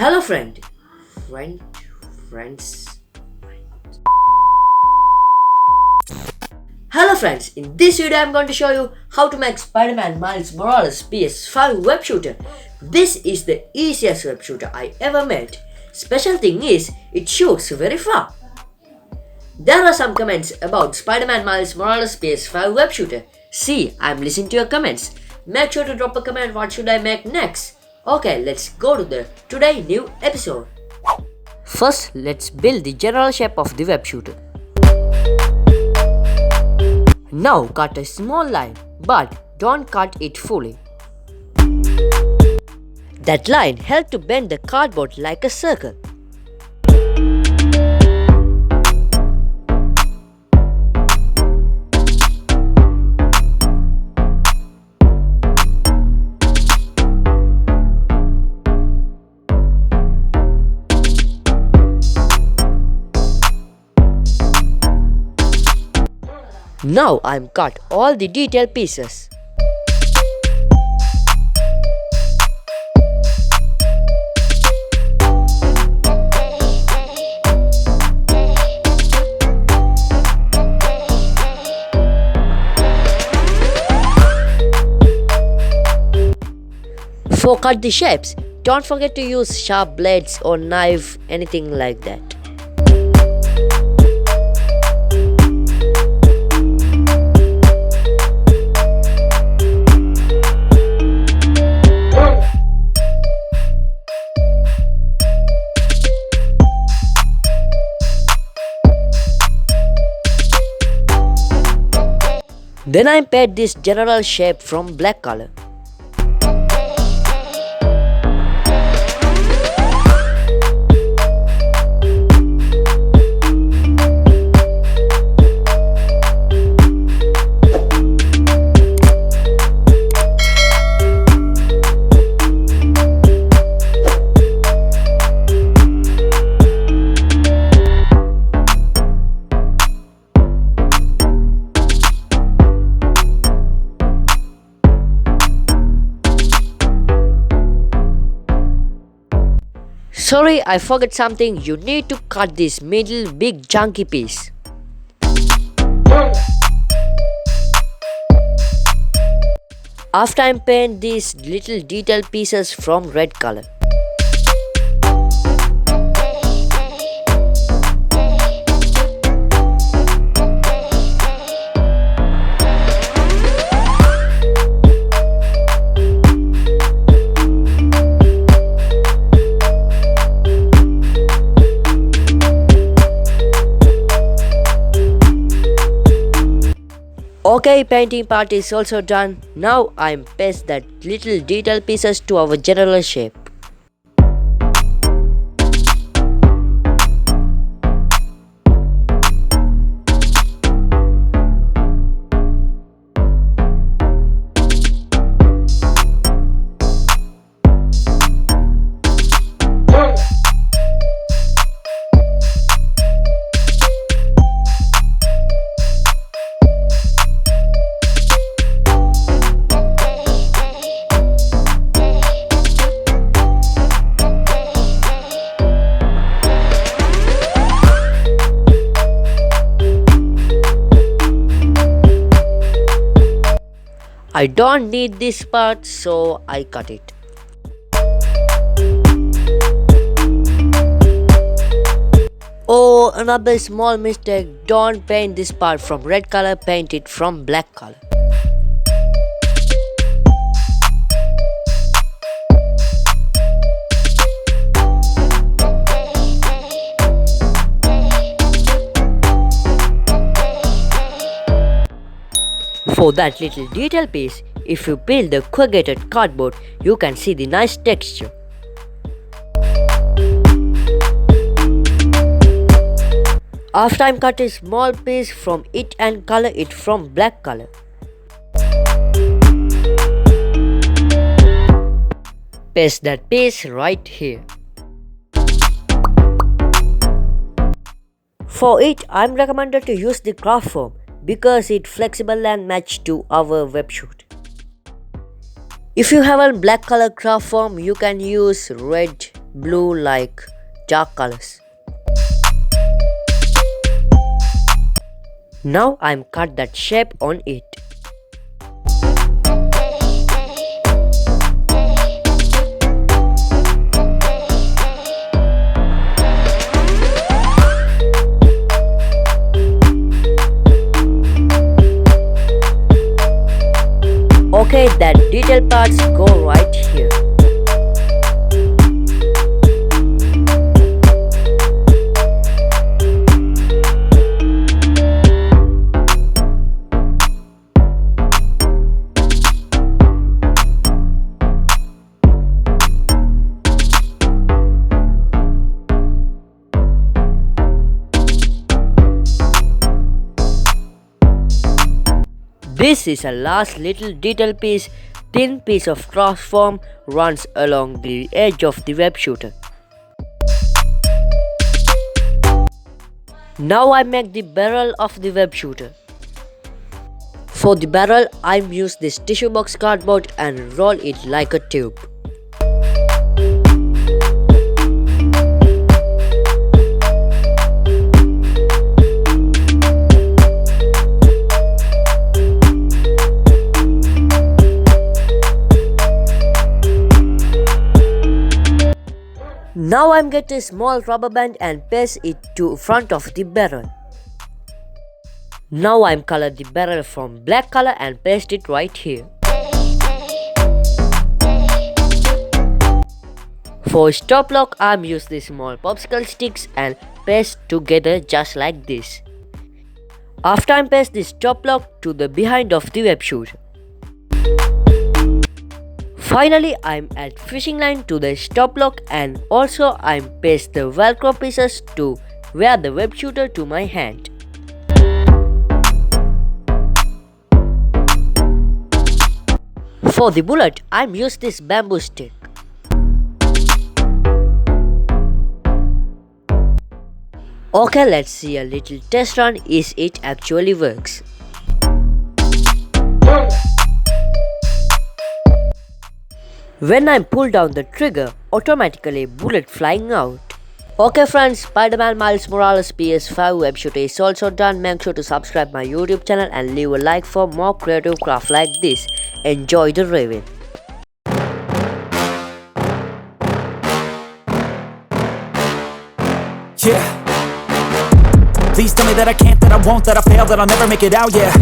Hello friend, friends. Hello friends, in this video I'm going to show you how to make Spider-Man Miles Morales PS5 web shooter. This is the easiest web shooter I ever made. Special thing is, it shoots very far. There are some comments about Spider-Man Miles Morales PS5 web shooter. See, I'm listening to your comments. Make sure to drop a comment what should I make next. Okay, let's go to the today new episode. First, let's build the general shape of the web shooter. Now cut a small line, but don't cut it fully. That line helps to bend the cardboard like a circle. Now I'm cut all the detail pieces. For cut the shapes, don't forget to use sharp blades or knife, anything like that. Then I paint this general shape from black color. Sorry, I forgot something. You need to cut this middle big chunky piece. After I paint these little detail pieces from red color. Okay, painting part is also done. Now I'm paste that little detail pieces to our general shape. I don't need this part, so I cut it. Oh, another small mistake. Don't paint this part from red color, paint it from black color. For that little detail piece, if you peel the corrugated cardboard, you can see the nice texture. After I cut a small piece from it and color it from black color. Paste that piece right here. For it, I'm recommended to use the craft foam because it's flexible and matched to our web shoot. If you have a black color craft foam, you can use red blue like dark colors. Now I'm cut that shape on it. Okay, that detail parts go right here. This is a last little detail piece. Thin piece of cross form runs along the edge of the Webshooter. Now I make the barrel of the Webshooter. For the barrel, I use this tissue box cardboard and roll it like a tube. Now I'm getting a small rubber band and paste it to front of the barrel. Now I'm color the barrel from black color and paste it right here. For stop lock, I'm use the small popsicle sticks and paste together just like this. After I paste the stop lock to the behind of the Webshooter. Finally, I'm add fishing line to the stop lock and also I'm paste the velcro pieces to wear the Webshooter to my hand. For the bullet, I'm use this bamboo stick. Okay, let's see a little test run if it actually works. When I pull down the trigger, automatically bullet flying out. Okay friends, Spider-Man Miles Morales PS5 Webshooter is also done. Make sure to subscribe my YouTube channel and leave a like for more creative craft like this. Enjoy the review. Yeah. Please tell me that I can't, that I won't, that I fail, that I'll never make it out, yeah.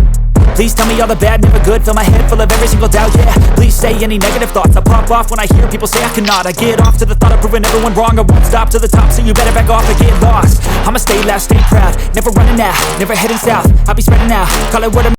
Please tell me all the bad, never good, fill my head full of every single doubt, yeah. Please say any negative thoughts, I pop off when I hear people say I cannot. I get off to the thought of proving everyone wrong, I won't stop to the top, so you better back off and get lost. I'ma stay loud, stay proud, never running out, never heading south, I'll be spreading out, call it what I'm